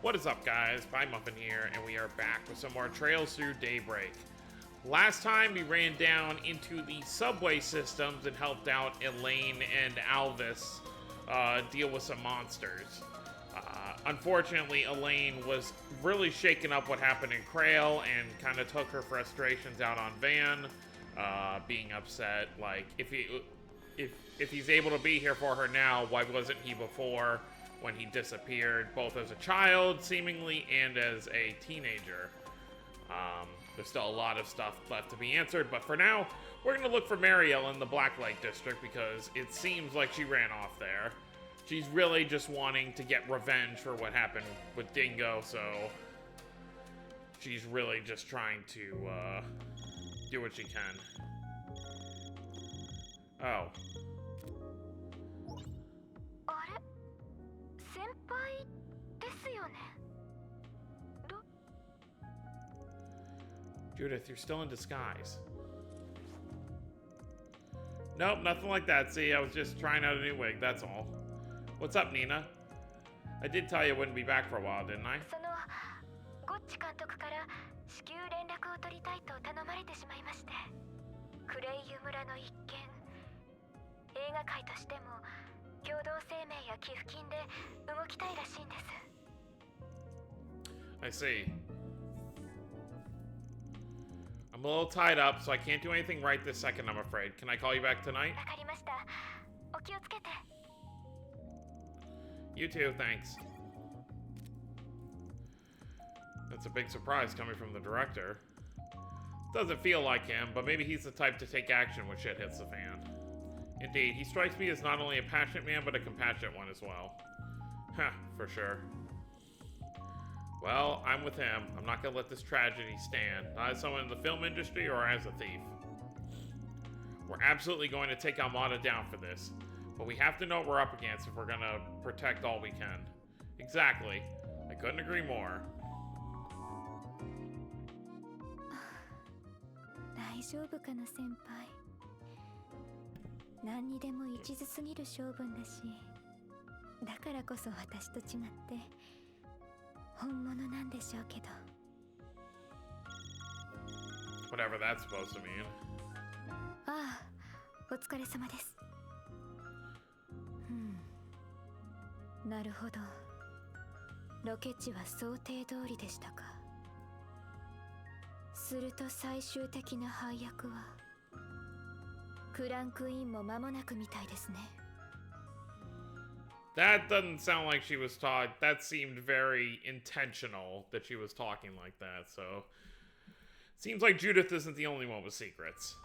What is up, guys? Muffin here, and we are back with some more Trails Through Daybreak. Last time, we ran down into the subway systems and helped out Elaine and Alvis deal with some monsters. Unfortunately, Elaine was really shaking up what happened in Krail and kind of took her frustrations out on Van, being upset. Like, if he's able to be here for her now, why wasn't he before when he disappeared, both as a child, seemingly, and as a teenager? There's still a lot of stuff left to be answered, but for now, we're going to look for Mariel in the Black Lake District because it seems like she ran off there. She's really just wanting to get revenge for what happened with Dingo, so she's really just trying to do what she can. Oh. あれ先輩ですよね Judith, you're still in disguise. Nope, nothing like that. See, I was just trying out a new wig, that's all. What's up, Nina? I did tell you I wouldn't be back for a while, didn't I? そのゴッチ監督から至急連絡を取りたいと頼まれてしまいましてクレイユ村の一件映画界としても共同声明や寄付金で動きたいらしいんです I see. I'm a little tied up, so I can't do anything right this second, I'm afraid. Can I call you back tonight? わかりましたお気をつけて You too, thanks. That's a big surprise coming from the director. Doesn't feel like him, but maybe he's the type to take action when shit hits the fan. Indeed, he strikes me as not only a passionate man, but a compassionate one as well. Huh, for sure. Well, I'm with him. I'm not gonna let this tragedy stand, not as someone in the film industry or as a thief. We're absolutely going to take Almada down for this, but we have to know what we're up against if we're gonna protect all we can. Exactly. I couldn't agree more. 大丈夫かな先輩何にでも一途すぎる性分だしだからこそ私と違って本物なんでしょうけど Whatever that's supposed to mean. ああお疲れ様ですなるほどロケ地は想定通りでしたかすると最終的な配役はクランクインも間もなくみたいですね That doesn't sound like she was taught. That seemed very intentional that she was talking like that, so... Seems like Judith isn't the only one with secrets.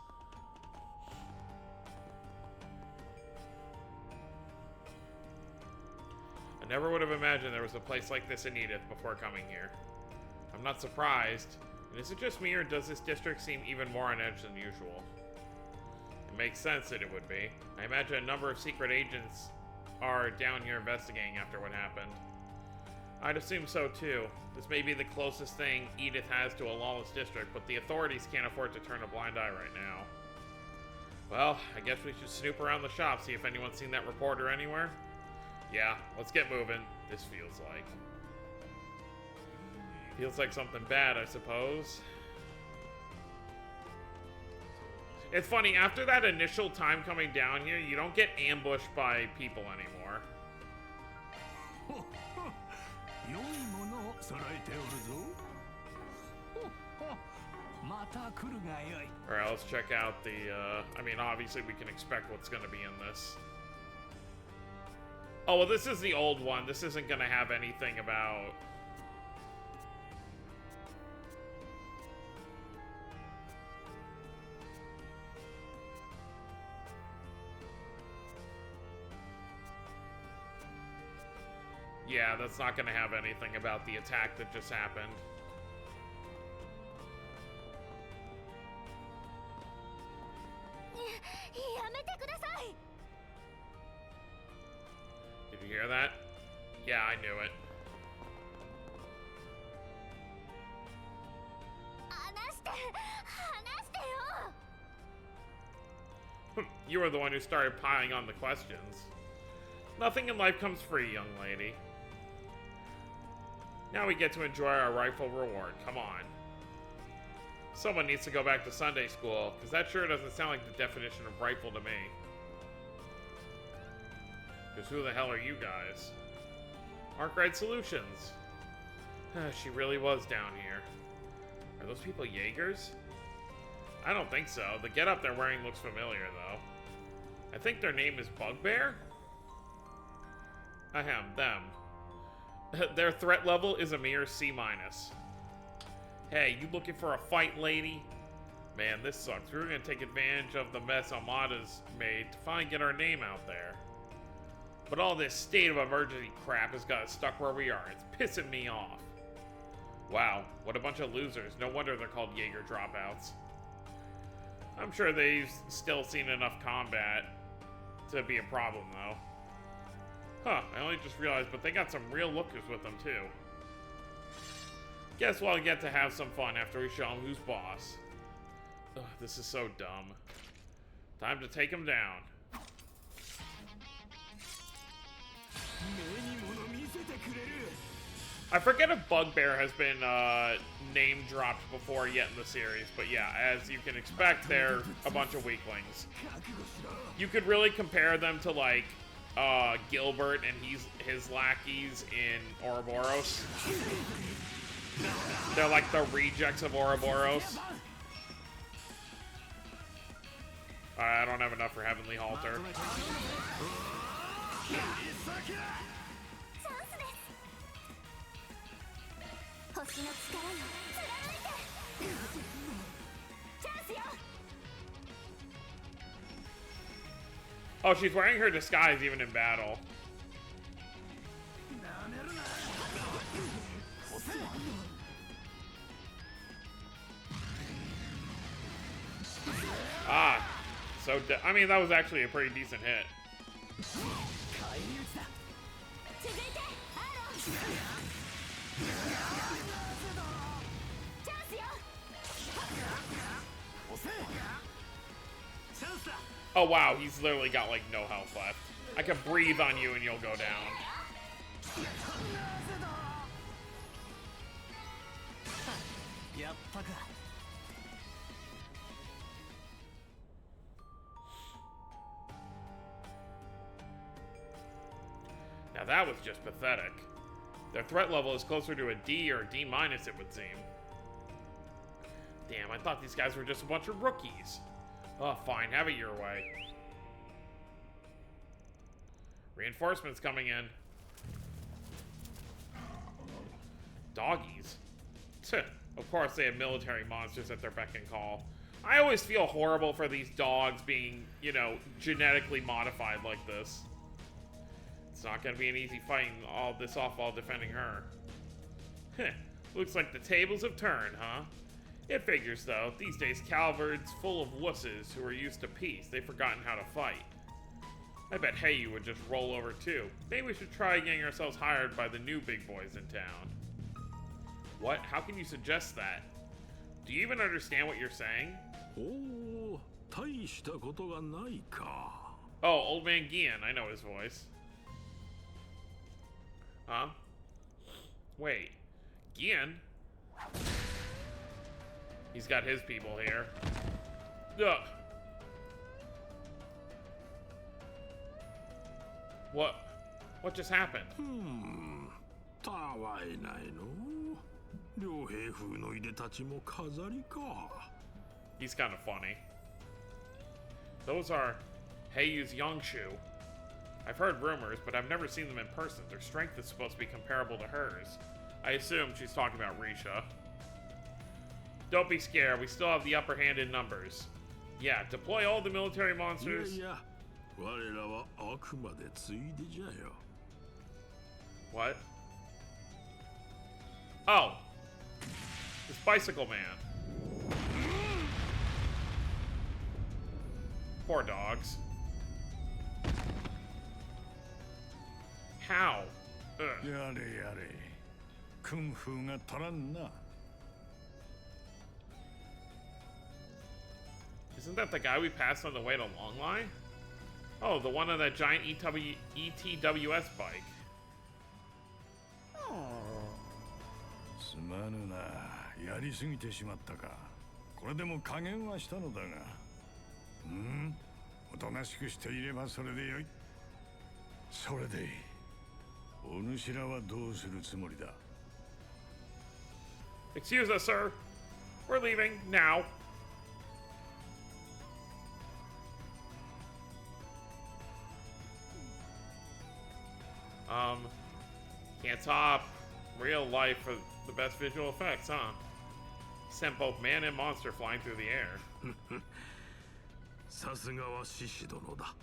I never would have imagined there was a place like this in Edith before coming here. I'm not surprised. And is it just me, or does this district seem even more on edge than usual? It makes sense that it would be. I imagine a number of secret agents are down here investigating after what happened. I'd assume so too. This may be the closest thing Edith has to a lawless district, but the authorities can't afford to turn a blind eye right now. Well, I guess we should snoop around the shop, see if anyone's seen that reporter anywhere. Yeah, let's get moving. This feels like... Feels like something bad, I suppose. It's funny, after that initial time coming down here, you don't get ambushed by people anymore. Alright, let's check out the, I mean, obviously we can expect what's gonna be in this. Oh, well, this is the old one. This isn't gonna have anything about... Yeah, that's not gonna have anything about the attack that just happened. Did you hear that? Yeah, I knew it. You were the one who started piling on the questions. Nothing in life comes free, young lady. Now we get to enjoy our rifle reward. Come on. Someone needs to go back to Sunday school, because that sure doesn't sound like the definition of rifle to me. Because who the hell are you guys? Arkwright Solutions. She really was down here. Are those people Jaegers? I don't think so. The getup they're wearing looks familiar, though. I think their name is Bugbear? Ahem, them. Their threat level is a mere C-. Hey, you looking for a fight, lady? Man, this sucks. We were gonna take advantage of the mess Armada's made to finally get our name out there. But all this state of emergency crap has got us stuck where we are. It's pissing me off. Wow, what a bunch of losers. No wonder they're called Jaeger dropouts. I'm sure they've still seen enough combat to be a problem, though. Huh, I only just realized, but they got some real lookers with them, too. Guess we'll get to have some fun after we show them who's boss. Ugh, this is so dumb. Time to take him down. I forget if Bugbear has been name-dropped before yet in the series, but yeah, as you can expect, they're a bunch of weaklings. You could really compare them to, like, Gilbert and his lackeys in Ouroboros. They're like the rejects of Ouroboros. I don't have enough for Heavenly Halter. Oh, she's wearing her disguise even in battle. Ah, so I mean that was actually a pretty decent hit. Oh wow, he's literally got like no health left. I can breathe on you and you'll go down. Now that was just pathetic. Their threat level is closer to a D or a D-, it would seem. Damn, I thought these guys were just a bunch of rookies. Oh, fine, have it your way. Reinforcements coming in. Doggies. Of course they have military monsters at their beck and call. I always feel horrible for these dogs being, you know, genetically modified like this. It's not gonna be an easy fighting all this off while defending her. Looks like the tables have turned, huh? It figures, though. These days, Calvard's full of wusses who are used to peace. They've forgotten how to fight. I bet Heyu would just roll over, too. Maybe we should try getting ourselves hired by the new big boys in town. What? How can you suggest that? Do you even understand what you're saying? Oh, Old Man Gian. I know his voice. Huh? Wait. Gian? He's got his people here. Ugh. What? What just happened? He's kind of funny. Those are Heiyu's Yongshu. I've heard rumors, but I've never seen them in person. Their strength is supposed to be comparable to hers. I assume she's talking about Risha. Don't be scared, we still have the upper hand in numbers. Yeah, deploy all the military monsters. What? Oh! This bicycle man. Poor dogs. How? Ugh. Isn't that the guy we passed on the way to Longline? Oh, the one on that giant ETWS bike. りすぎてしまったか。これでも加減はしたのだが。おとなしくしていればそれでよい。それでいい。お主らはどうするつもりだ？ Excuse us, sir. We're leaving now. Can't top real life for the best visual effects, huh? Sent both man and monster flying through the air. さすがは獅子殿だ。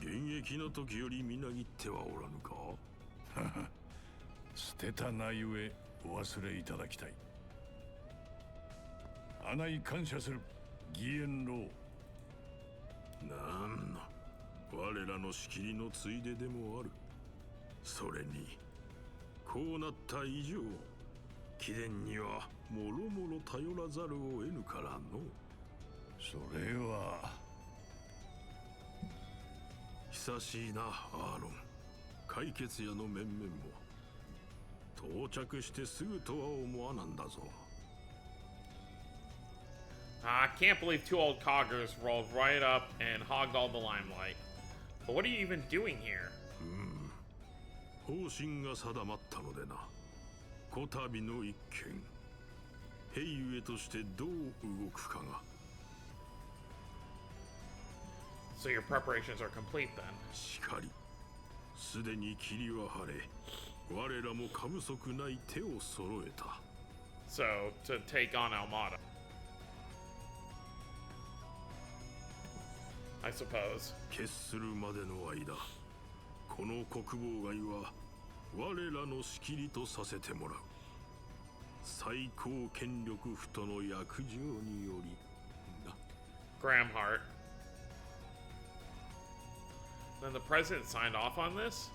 現役の時よりみなぎってはおらぬか。捨てたなゆえお忘れいただきたい。穴に感謝する義援老。なんの我らの仕切りのついででもある。それにこうなった以上貴殿にはもろもろ頼らざるを得ぬからの。それは久しいなアーロン。解決屋の面々も到着してすぐとは思わなんだぞ。I can't believe two old coggers rolled right up and hogged all the limelight. But what are you even doing here? 方針が定まったのでな。こたびの一件、兵ゆえとしてどう動くかが。So your preparations are complete then? しかり、すでに霧は晴れ、我らも過不足ない手を揃えた。So, to take on Almada. I suppose. 決するまでの間、この国防外は我らの仕切りとさせてもらう。最高権力府との約定によりな。Gramhart. Then the president signed off on this?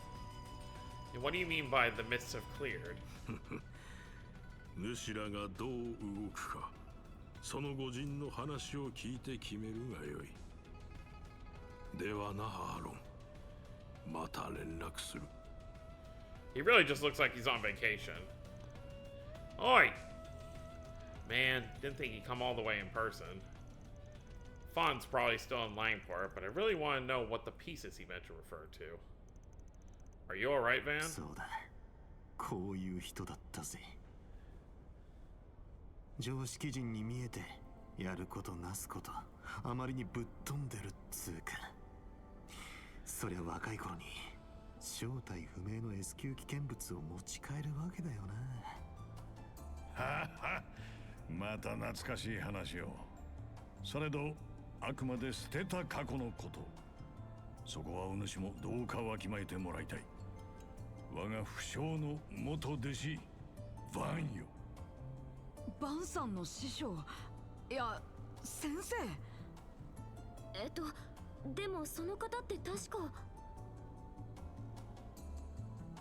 And what do you mean by the mists have cleared? 主らがどう動くか、その御人の話を聞いて決めるがよい。ではな、アーロン。また連絡する。He really just looks like he's on vacation. Oi! Man, didn't think he'd come all the way in person. Fawn's probably still in Langport, but I really want to know what the pieces he meant to refer to. Are you alright, Van? そうだ。こういう人だったぜ。常識人に見えて、やることなすこと、あまりにぶっ飛んでるっつうか。そりゃ若い頃に正体不明の S 級危険物を持ち帰るわけだよな。はは、また懐かしい話を。されどあくまで捨てた過去のこと。そこはお主もどうかわきまえてもらいたい。我が不肖の元弟子ヴァンよ。バンさんの師匠、いや先生。でもその方って確か。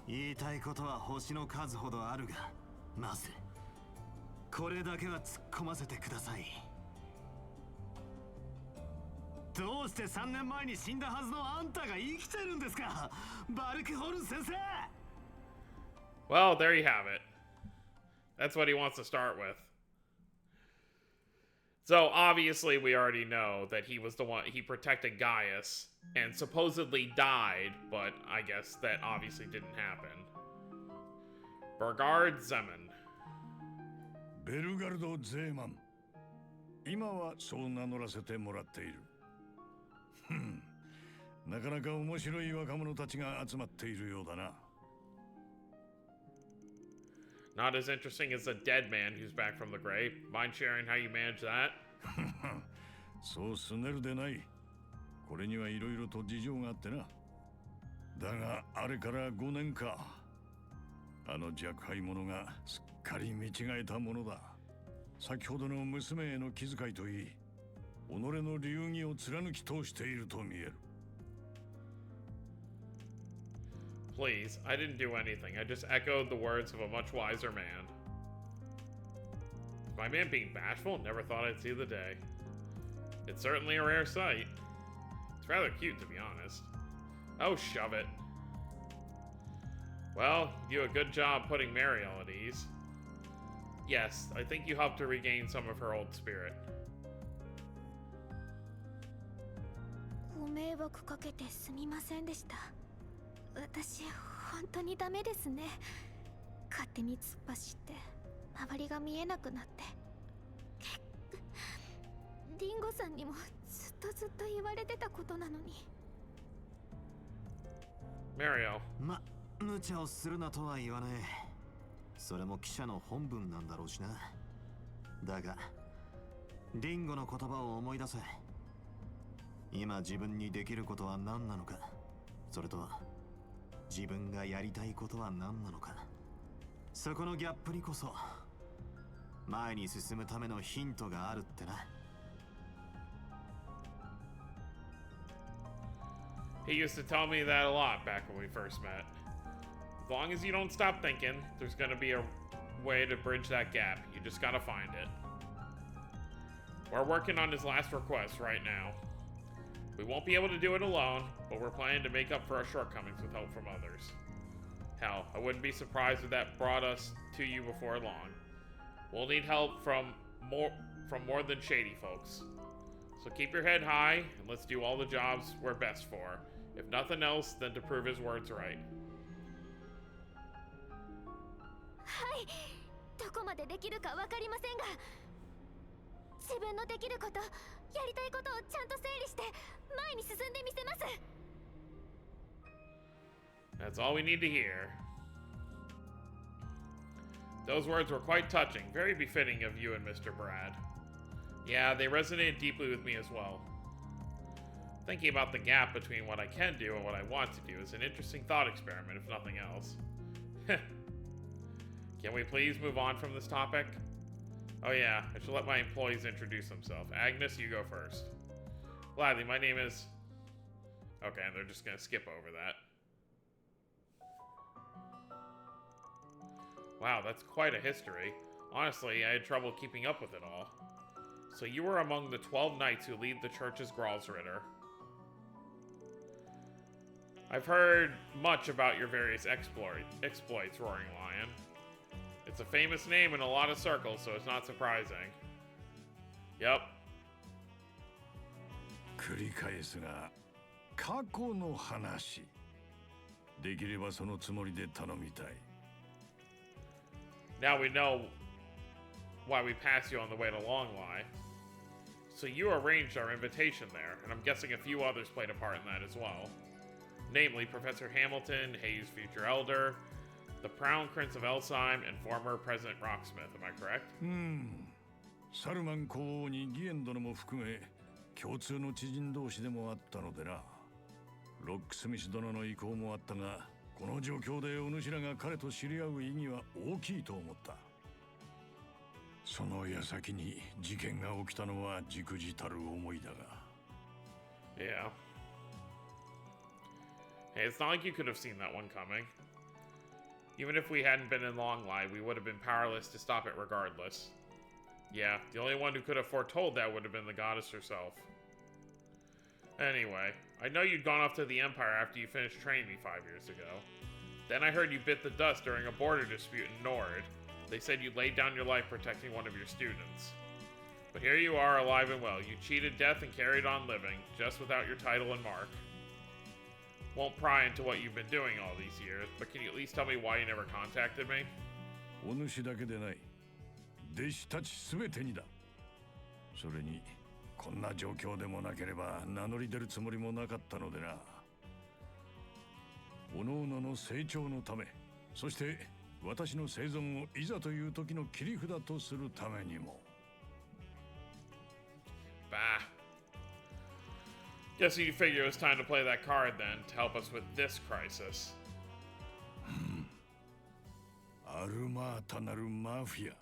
言いたいことは星の数ほどあるが、まずこれだけは突っ込ませてください。どうして3年前に死んだはずのあんたが生きてるんですか、バルクホルン先生。 Well, there you have it. That's what he wants to start with. So obviously we already know that he was the one, he protected Gaius and supposedly died, but I guess that obviously didn't happen. Bergard Zeman. ベルガルド・ゼーマン。今はそう名乗らせてもらっている。なかなか面白い若者たちが集まっているようだな。Not as interesting as a dead man who's back from the grave. Mind sharing how you manage that? そうすねるでない。これにはいろいろと事情があってな。だがあれから5年か。あの若輩者がすっかり見違えたものだ。先ほどの娘への気遣いといい、己の流儀を貫き通していると見える。Please, I didn't do anything. I just echoed the words of a much wiser man. Is my man being bashful? Never thought I'd see the day. It's certainly a rare sight. It's rather cute, to be honest. Oh, shove it. Well, you do a good job putting Mariel at ease. Yes, I think you helped her regain some of her old spirit. ご迷惑かけてすみませんでした。私本当にダメですね。勝手に突っ走って周りが見えなくなって。リンゴさんにもずっと言われてたことなのに。Mario. 無茶をするなとは言わねえ。それも記者の本文なんだろうしな。だがリンゴの言葉を思い出せ。今自分にできることは何なのか、それと自分がやりたいことは何なのか。そこのギャップにこそ前に進むためのヒントがあるってな。He used to tell me that a lot back when we first met. As long as you don't stop thinking, there's gonna be a way to bridge that gap. You just gotta find it. We're working on his last request right now. We won't be able to do it alone, but we're planning to make up for our shortcomings with help from others. Hell, I wouldn't be surprised if that brought us to you before long. We'll need help from more than shady folks. So keep your head high, and let's do all the jobs we're best for. If nothing else, then to prove his words right. はい、どこまでできるかわかりませんが、自分のできること、やりたいことをちゃんと整理して前に進んでみせます。That's all we need to hear. Those words were quite touching, very befitting of you and Mr. Brad. Yeah, they resonated deeply with me as well. Thinking about the gap between what I can do and what I want to do is an interesting thought experiment, if nothing else. Can we please move on from this topic? Oh yeah, I should let my employees introduce themselves. Agnes, you go first. Gladly, my name is... Okay, they're just gonna skip over that. Wow, that's quite a history. Honestly, I had trouble keeping up with it all. So you were among the 12 knights who lead the church's Gralsritter. I've heard much about your various exploits, Roaring Lion. It's a famous name in a lot of circles, so it's not surprising. Yep. 繰り返すが、過去の話。できればそのつもりで頼みたい。Now we know why we passed you on the way to Longlie. So you arranged our invitation there, and I'm guessing a few others played a part in that as well. Namely, Professor Hamilton, Hayes' future elder, the Crown Prince of Elsheim, and former President Rocksmith, am I correct? サルマン公王にギエン殿も含め共通の知人同士でもあったのでな。ロックスミス殿の意向もあったが、この状況でお主らが彼と知り合う意義は大きいと思った。その矢先に事件が起きたのは忸怩たる思いだが。Yeah. Hey, it's not like you could have seen that one coming. Even if we hadn't been in Longlie, we would have been powerless to stop it regardless. Yeah, the only one who could have foretold that would have been the goddess herself. Anyway, I know you'd gone off to the Empire after you finished training me 5 years ago. Then I heard you bit the dust during a border dispute in Nord. They said you laid down your life protecting one of your students. But here you are, alive and well. You cheated death and carried on living, just without your title and mark. Won't pry into what you've been doing all these years, but can you at least tell me why you never contacted me? お主だけでない。弟子たちすべてにだ。それに、こんな状況でもなければ名乗り出るつもりもなかったのでな。各々の成長のため、そして私の生存をいざという時の切り札とするためにも。Bah. Guess you figure it was time to play that card then, to help us with this crisis. アルマータなるマフィア、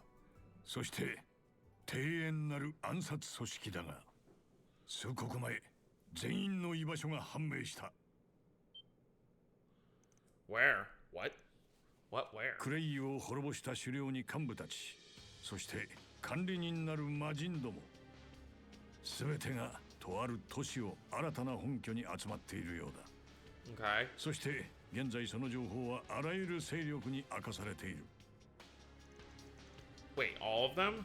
そして庭園なる暗殺組織だが、数刻前、全員の居場所が判明した。Where? What? What where? クレイを滅ぼした首領に幹部たち、そして管理人なる魔人ども、すべてがとある都市を新たな本拠に集まっているようだ。Okay. そして現在その情報はあらゆる勢力に明かされている。Wait, all of them?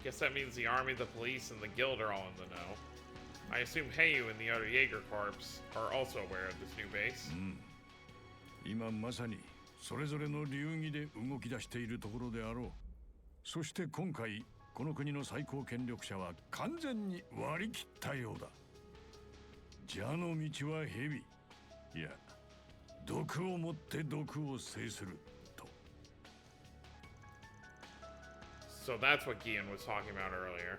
Guess that means the army, the police, and the guild are all in the know. I assume Heyu and the other Jaeger Corps are also aware of this new base. 今まさにそれぞれの流儀で動き出しているところであろう。そして今回この国の最高権力者は完全に割り切ったようだ。蛇の道は蛇、いや毒をもって毒を制すると。So that's what Gian was talking about earlier.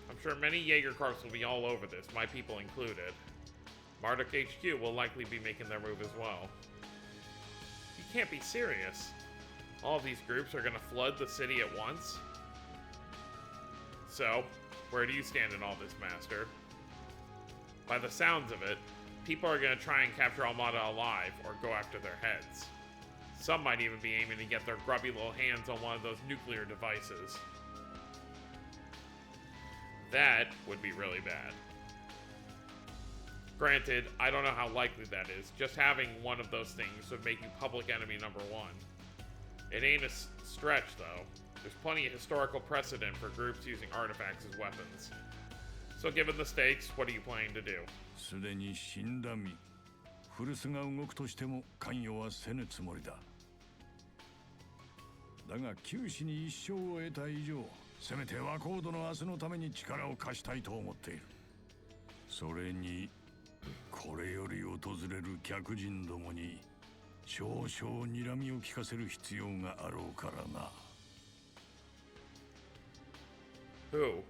I'm sure many Jaeger Corps will be all over this, my people included. Marduk HQ will likely be making their move as well. You can't be serious. All of these groups are going to flood the city at once? So, where do you stand in all this, Master? By the sounds of it, people are going to try and capture Almada alive or go after their heads. Some might even be aiming to get their grubby little hands on one of those nuclear devices. That would be really bad. Granted, I don't know how likely that is. Just having one of those things would make you public enemy number one. It ain't a stretch, though. There's plenty of historical precedent for groups using artifacts as weapons. So given the stakes, what are you planning to do? すでに死んだ身、古巣が動くとしても関与はせぬつもりだ。だが九死に一生を得た以上、せめて和コードの明日のために力を貸したいと思っている。それにこれより訪れる客人どもに少々睨みを利かせる必要があろうからな。Who?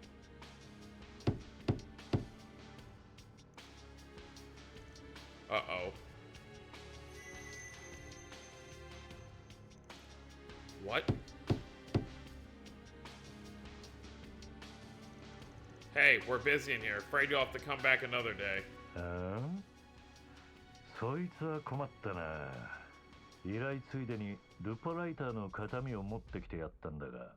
Uh-oh. What? Hey, we're busy in here. Afraid you'll have to come back another day. そいつは困ったな。依頼ついでにルポライターの形見を持ってきてやったんだが。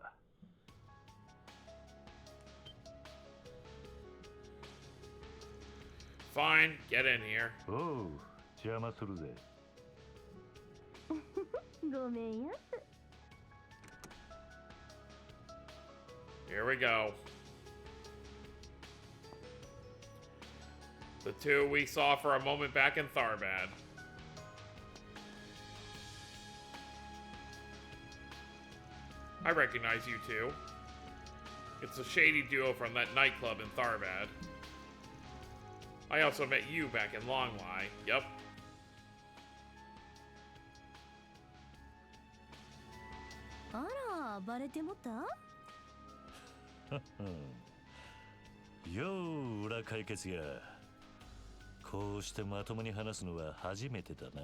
Fine, get in here. おう、邪魔するぜ。ごめんやす。 Here we go. The two we saw for a moment back in Tharbad. I recognize you two. It's a shady duo from that nightclub in Tharbad. I also met you back in Longlie. Yep. あら、バレてもた？よう、裏解決や。こうしてまともに話すのは初めてだな。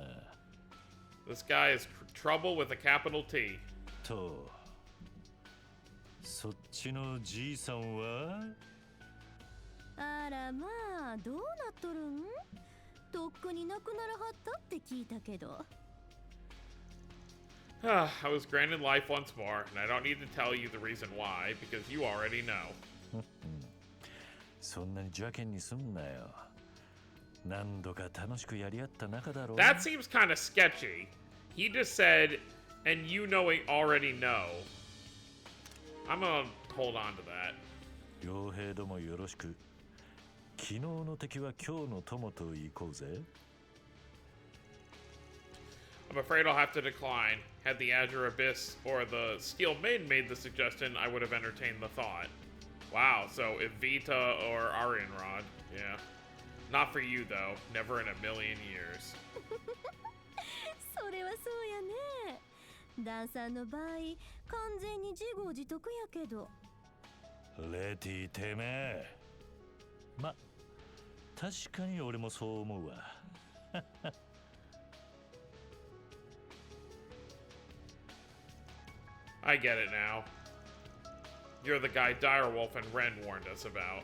This guy is trouble with a capital T. と、そっちのじいさんは？あらまあ、どうなっとるん？とっくに亡くならはったって聞いたけど。I was granted life once more, and I don't need to tell you the reason why, because you already know. そんなに邪険にすんなよ。何度か楽しくやり合った仲だろう。 That seems kind of sketchy. He just said, and you already know. I'm gonna hold on to that. 傭兵どもよろしく。昨日の敵は今日の友と行こうぜ。I'm afraid I'll have to decline. Had the Azure Abyss or the Steel Maiden made the suggestion, I would have entertained the thought. Wow, so if Vita or Arianrod, yeah. Not for you, though. Never in a million years. それはそうやね。ダンさんの場合、完全に自業自得やけど。レティてめえ。ま、確かに俺もそう思うわ。I get it now. You're the guy Direwolf and Ren warned us about.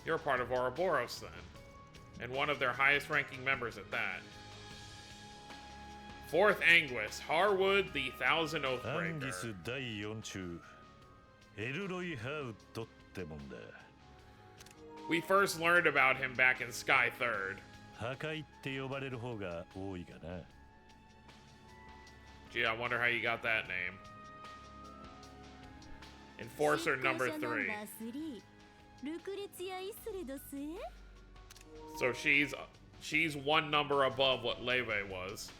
You're part of Ouroboros, then. And one of their highest-ranking members at that. Fourth Anguis, Harwood, the Thousand アン Oathbreaker. ギス第4中、エルロイ・ハウドってもんだ。We first learned about him back in Sky Third. 破壊って呼ばれる方が多いがな。Gee, I wonder how you got that name. Enforcer number 3. So she's one number above what Leve was.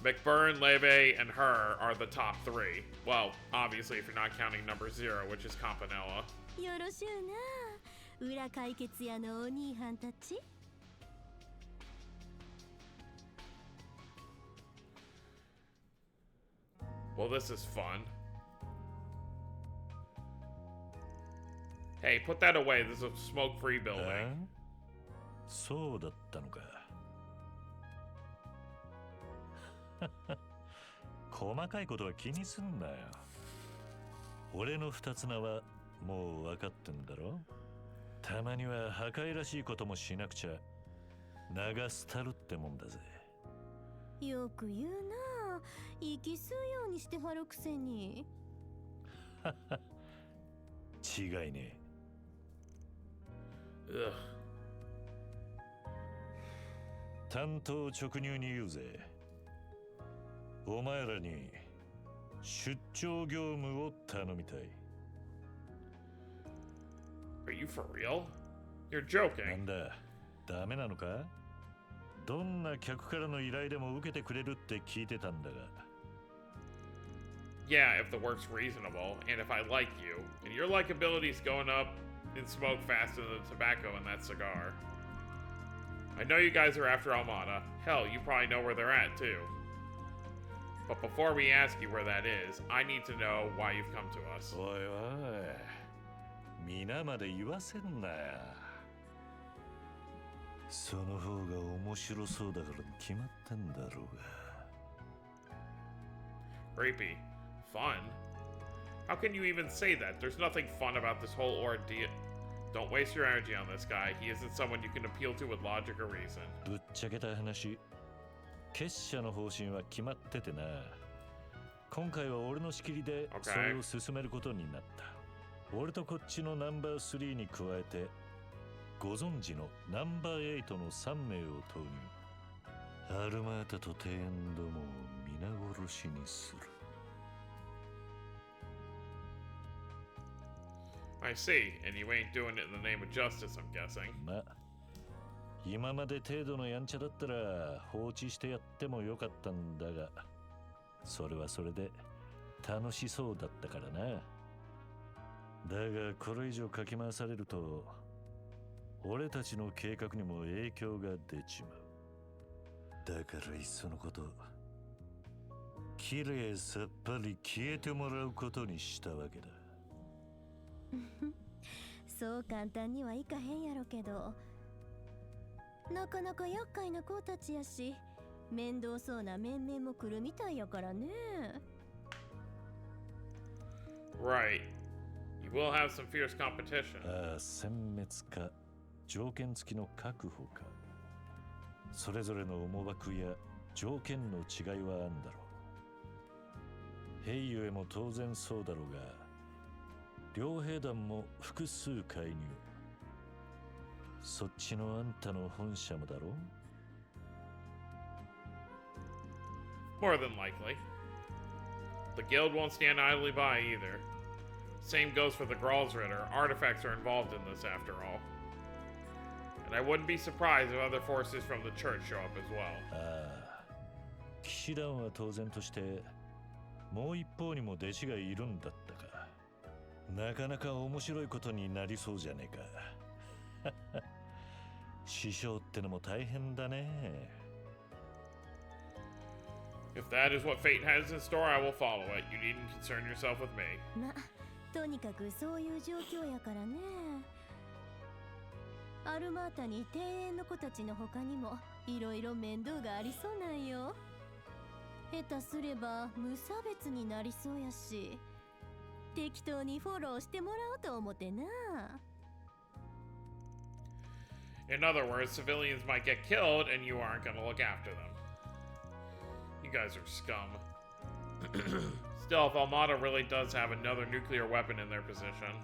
McBurn, Leve, and her are the top 3. Well, obviously if you're not counting number 0, which is Campanella. Well, this is fun. Hey, put that away. This is a smoke-free building. そうだったのか。細かいことは気にすんなよ。俺の二つ名はもう分かってんだろ。たまには破壊らしいこともしなくちゃ流すたるってもんだぜ。よく言うな。息吸うようにしてはるくせに。違いねえ。Ugh. 担当直入に言うぜ。お前らに出張業務を頼みたい。Are you for real? You're な joking. んだ、ダメなのか？どんな客からの依頼でも受けてくれるって聞いてたんだが。Yeah, if the work's reasonable, and if I like you, and your likability's going up in smoke faster than the tobacco in that cigar. I know you guys are after Almada. Hell, you probably know where they're at, too. But before we ask you where that is, I need to know why you've come to us. おいおい、皆まで言わせんなよ。その方が面白そうだから決まってんだろうが。Creepy. Fun? How can you even say that? There's nothing fun about this whole ordeal. Don't waste your energy on this guy. He isn't someone you can appeal to with logic or reason. ぶっちゃけた話、結社の方針は決まっててな。今回は俺の仕切りでそれを進めることになった。俺とこっちのナンバー3に加えて、ご存知のナンバー8の3名を投入。アルマータとテーンどもを皆殺しにする。I see, and you ain't doing it in the name of justice, I'm guessing. まあ、今まで程度のやんちゃだったら放置してやってもよかったんだが、それはそれで楽しそうだったからな。だがこれ以上かき回されると、俺たちの計画にも影響が出ちまう。だからいっそのこと、きれいさっぱり消えてもらうことにしたわけだ。そう簡単にはいかへんやろけど、なかなか厄介な子たちやし、面倒そうな面々も来るみたいやからね。Right. You will have some fierce competition. ああ、殲滅か条件付きの確保か、それぞれの思惑や条件の違いはあんだろう。兵ゆえも当然そうだろうが、両兵団も複数介入。そっちのあんたの本社もだろう。 More than likely. The guild won't stand idly by either. Same goes for the Gralsritter. Artifacts are involved in this after all. And I wouldn't be surprised if other forces from the church show up as well. ああ、騎士団は当然として、もう一方にも弟子がいるんだったか。なかなか面白いことになりそうじゃねえか。師匠ってのも大変だね。If that is what fate has in store, I will follow it. You needn't concern yourself with me. ま、とにかくそういう状況やからね。アルマータに庭園の子たちの他にもいろいろ面倒がありそうなんよ。下手すれば無差別になりそうやし、適当にフォローしてもらおうと思ってな。In other words, civilians might get killed and you aren't gonna look after them. You guys are scum. Still, if Almada really does have another nuclear weapon in their position,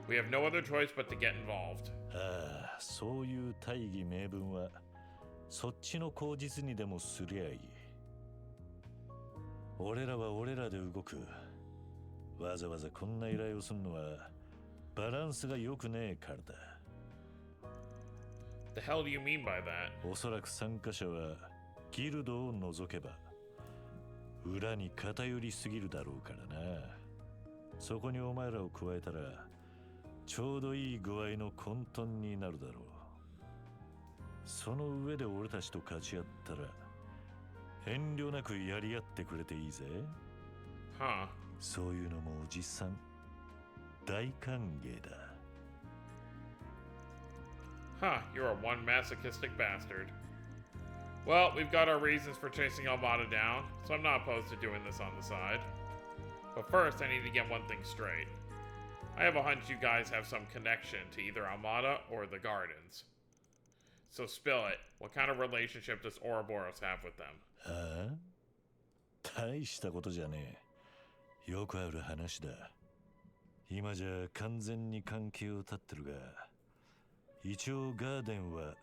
we have no other choice but to get involved. ああ、そういう大義名分はそっちの口実にでもすりゃいい。俺らは俺らで動く。わざわざこんな依頼をするのはバランスが良くねえからだ。The hell do you mean by that? おそらく参加者はギルドを除けば裏に偏りすぎるだろうからな。そこにお前らを加えたらちょうどいい具合の混沌になるだろう。その上で俺たちと勝ち合ったら遠慮なくやり合ってくれていいぜ。Huh. そういうのもおじさん大歓迎だ。Huh, you're a one masochistic bastard. Well, we've got our reasons for chasing Almada down, so I'm not opposed to doing this on the side. But first, I need to get one thing straight. I have a hunch you guys have some connection to either Almada or the Gardens. So spill it. What kind of relationship does Ouroboros have with them? はあ？大したことじゃねえ。よくある話だ。今じゃ完全に関係を絶ってるが、一応ガーデンは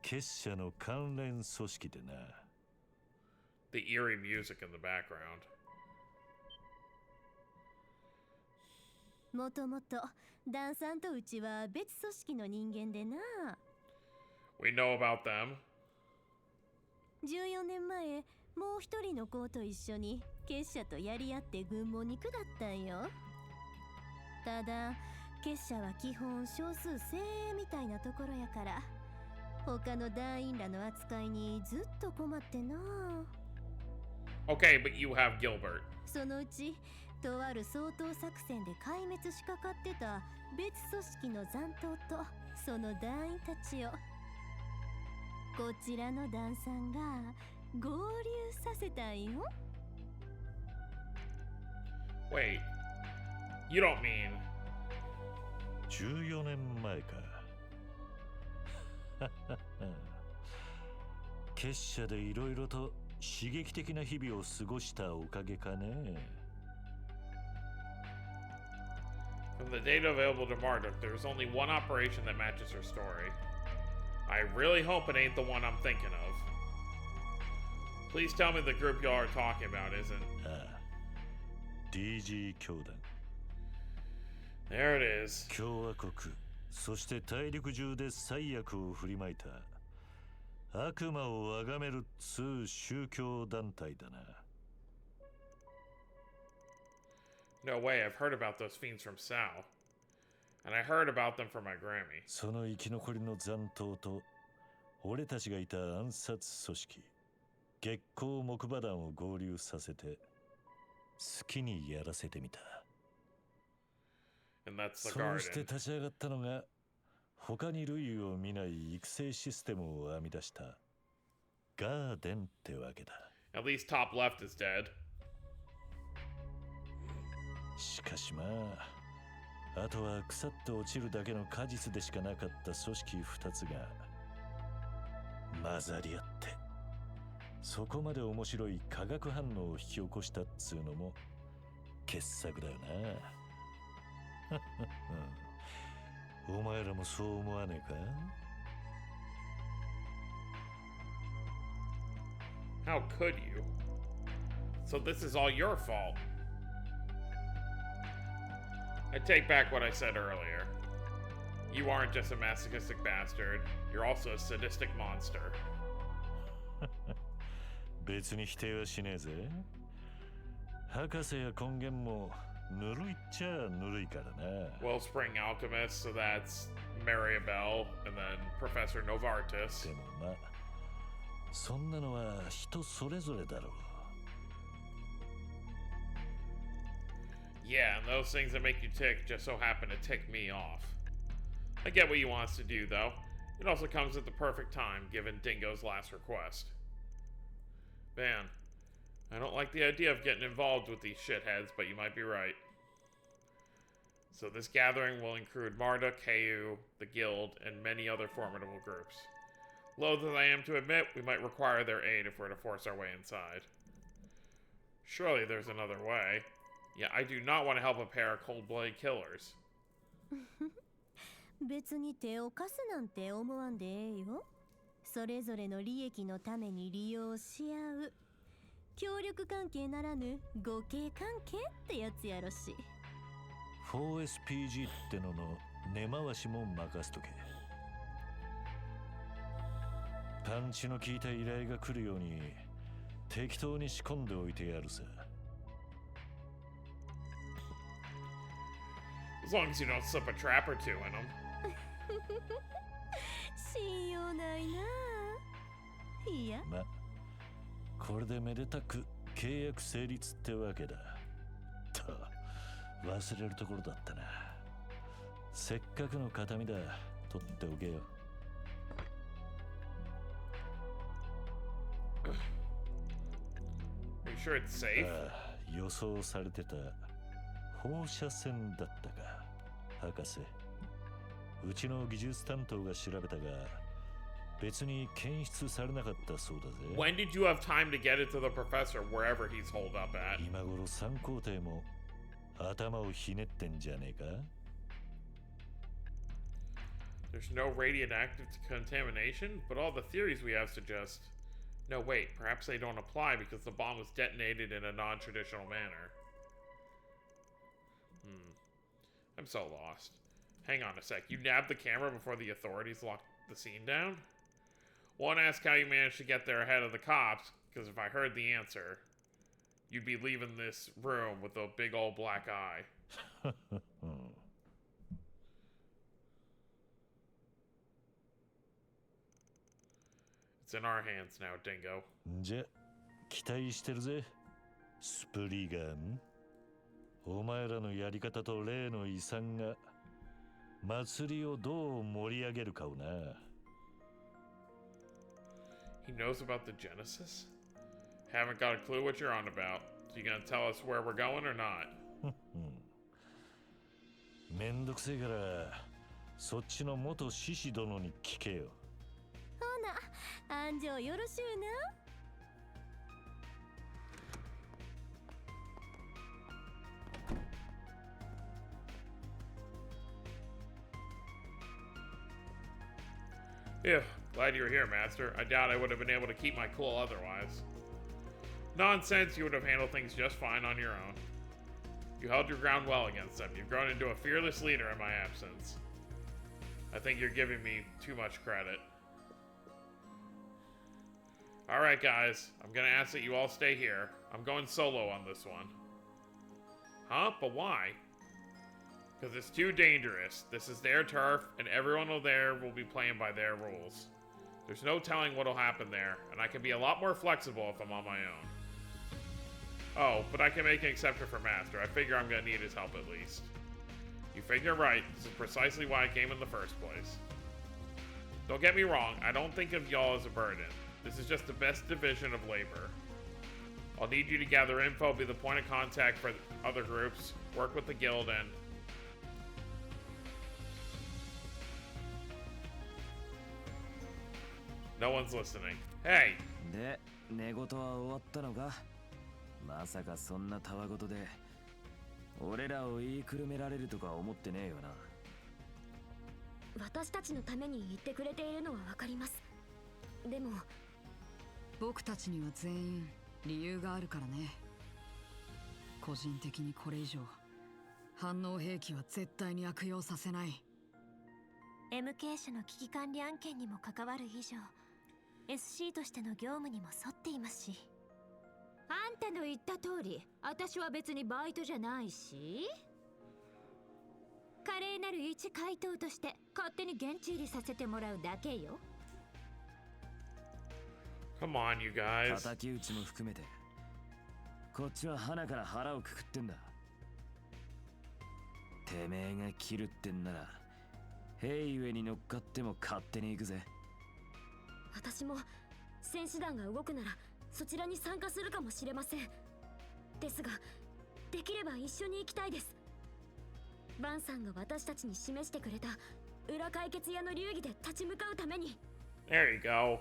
結社の関連組織でな。The eerie music in the background. もともとダンさんとうちは別組織の人間でな。We know about them. 14年前、もう一人の子と一緒に結社とやり合って軍門に下ったんよ。ただ結社は基本少数精鋭みたいなところやから他の団員らの扱いにずっと困ってな。 Okay, but you have Gilbert. そのうちとある掃討作戦で壊滅しかかってた別組織の残党とその団員たちをこちらの団さんが合流させたんよ。 Wait, you don't mean... 14年前か。結社でいろいろと刺激的な日々を過ごしたおかげかね。From the data available to Marduk, there's only one operation that matches her story. I really hope it ain't the one I'm thinking of. Please tell me the group y'all are talking about isn't... ああ、DG 教団。There it is. 共和国、そして大陸中で災悪を振りまいた悪魔を崇める通宗教団体だな。No way, I've heard about those fiends from Sal. And I heard about them from my Grammy. その生き残りの残党と俺たちがいた暗殺組織月光木馬団を合流させて好きにやらせてみた。And that's the そうして garden. 立ち上がったのが他に類を見ない育成システムを編み出したガーデンってわけだ。 At least top left is dead. しかしまあ、あとは腐って落ちるだけの果実でしかなかった組織2つが混ざり合ってそこまで面白い化学反応を引き起こしたっつうのも傑作だよな。お前らもそう思わねえか？ How could you? So this is all your fault. I take back what I said earlier. You aren't just a masochistic bastard, you're also a sadistic monster. 別に否定はしねえぜ。博士や根源もぬるいっちゃぬるいからな。 Wellspring Alchemist, so that's Maribel, and then Professor Novartis. でもまあ、そんなのは人それぞれだろう。Yeah, and those things that make you tick just so happen to tick me off. I get what he wants to do, though. It also comes at the perfect time, given Dingo's last request. Man, I don't like the idea of getting involved with these shitheads, but you might be right. So this gathering will include Marduk, Heu, the Guild, and many other formidable groups. Loath as I am to admit, we might require their aid if we're to force our way inside. Surely there's another way. Yeah, I do not want to help a pair of cold-blooded killers. 別に手を貸すなんて思わんでええよ。それぞれの利益のために利用し合う。協力関係ならぬ互恵関係ってやつやろし。 4SPG ってのの根回しも任せとけ。パンチの効いた依頼が来るように適当に仕込んでおいてやるさ。 As long as you don't slip a trap or two in them. 信用ないな。いや、ま、これでめでたく契約成立ってわけだ。と忘れるところだったな。せっかくの形見だ。取っておけよ。Are you sure it's safe? ああ、予想されてた放射線だったか。博士、うちの技術担当が調べたが別に検出されなかったそうだぜ。 When did you have time to get it to the professor wherever he's holed up at? 今頃三皇帝も頭をひねってんじゃねえか。 There's no radioactive contamination, but all the theories we have suggest... No, wait, perhaps they don't apply because the bomb was detonated in a non-traditional manner. I'm so lost. Hang on a sec, you nabbed the camera before the authorities locked the scene down? Won't ask how you managed to get there ahead of the cops, because if I heard the answer, you'd be leaving this room with a big old black eye. It's in our hands now, Dingo. じゃ、期待してるぜ、スプリガン。お前らのやり方と例の遺産が祭りをどう盛り上げるかをな。He knows about the Genesis? Haven't got a clue what you're on about. So you gonna tell us where we're going or not? めんどくせえからそっちの元獅子殿に聞けよ。ほな、安城よろしゅうな。Yeah, glad you were here, Master. I doubt I would have been able to keep my cool otherwise. Nonsense, you would have handled things just fine on your own. You held your ground well against them. You've grown into a fearless leader in my absence. I think you're giving me too much credit. Alright, guys. I'm gonna ask that you all stay here. I'm going solo on this one. Huh? But why? Because it's too dangerous. This is their turf, and everyone there will be playing by their rules. There's no telling what'll happen there, and I can be a lot more flexible if I'm on my own. Oh, but I can make an exception for Master. I figure I'm gonna need his help at least. You figure right. This is precisely why I came in the first place. Don't get me wrong, I don't think of y'all as a burden. This is just the best division of labor. I'll need you to gather info, be the point of contact for other groups, work with the guild, and... No one's listening. Hey! で、寝言は終わったのか？まさかそんなたわごとで俺らを言いくるめられるとか思ってねえよな。私たちのために言ってくれているのはわかります。でも僕たちには全員理由があるからね。個人的にこれ以上反応兵器は絶対に悪用させない。 MK 社の危機管理案件にも関わる以上 SC としての業務にも沿っていますし。あんたの言った通り、私は別にバイトじゃないし、華麗なる一怪盗として勝手に現地入りさせてもらうだけよ。 Come on, you guys. 敵討ちも含めてこっちは鼻から腹をくくってんだ。てめえが切るってんなら兵ゆえに乗っかっても勝手に行くぜ。私も戦士団が動くならそちらに参加するかもしれません。ですができれば一緒に行きたいです。バンさんが私たちに示してくれた裏解決屋の流儀で立ち向かうために。 There you go.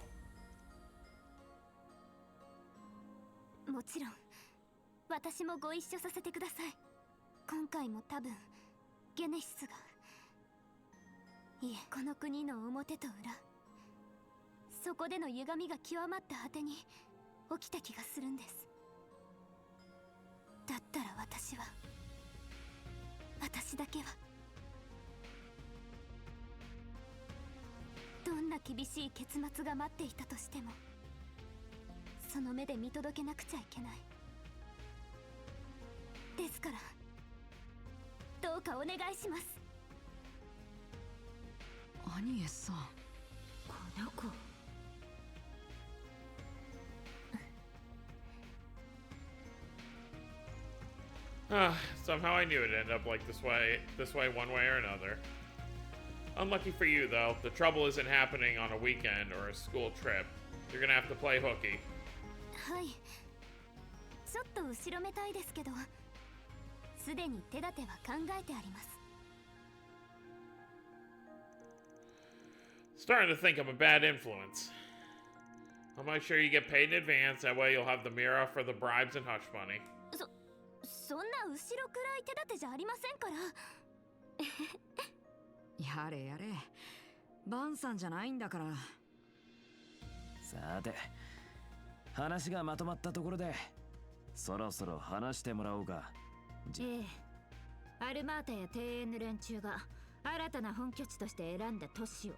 もちろん私もご一緒させてください。今回も多分ゲネシスが、いえ、この国の表と裏、そこでの歪みが極まった果てに起きた気がするんです。だったら私だけはどんな厳しい結末が待っていたとしてもその目で見届けなくちゃいけない。ですからどうかお願いします。アニエさん、この子。Somehow I knew it'd end up like this way one way or another. Unlucky for you, though, the trouble isn't happening on a weekend or a school trip. You're gonna have to play hooky. はい、ちょっと後ろめたいですけどすでに手立ては考えてあります。 Starting to think I'm a bad influence. I'll make sure you get paid in advance, that way you'll have the mirror for the bribes and hush money. そんな後ろくらい手立てじゃありませんからやれやれ、バンさんじゃないんだから。さて、話がまとまったところでそろそろ話してもらおうか。ええ、アルマータや庭園の連中が新たな本拠地として選んだ都市を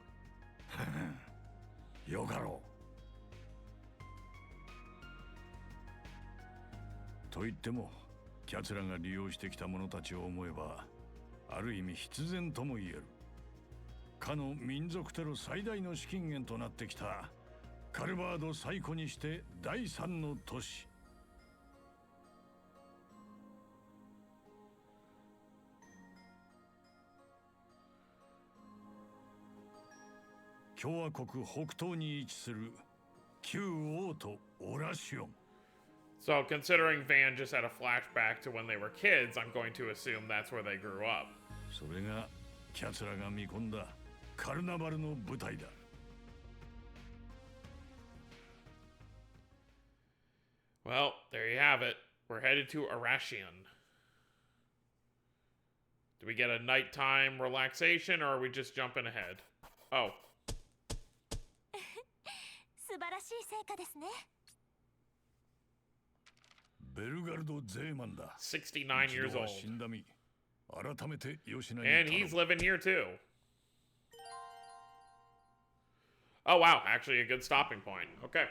よかろう。と言ってもキャツらが利用してきた者たちを思えばある意味必然とも言える。かの民族テロ最大の資金源となってきたカルバード最古にして第三の都市。共和国北東に位置する旧王都オラシオン。 So, considering Van just had a flashback to when they were kids, I'm going to assume that's where they grew up. それがキャツらが見込んだカルナバルの舞台だ。Well, there you have it. We're headed to Arashian. Do we get a nighttime relaxation, or are we just jumping ahead? Oh. 素晴らしい成果ですね。ベルガルド・ゼーマンだ。 69 years 一度は old. 死んだ身。改めて吉野に And 頼む。 he's living here too. Oh, wow. Actually, a good stopping point. Okay.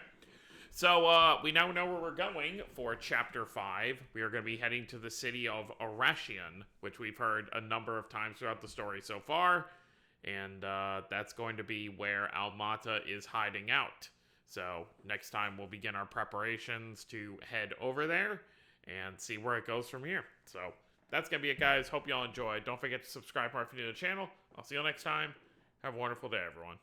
So, we now know where we're going for Chapter 5. We are going to be heading to the city of Arashian, which we've heard a number of times throughout the story so far. And that's going to be where Almata is hiding out. So, next time we'll begin our preparations to head over there and see where it goes from here. So, that's going to be it, guys. Hope you all enjoyed. Don't forget to subscribe if you're new to the channel. I'll see you all next time. Have a wonderful day, everyone.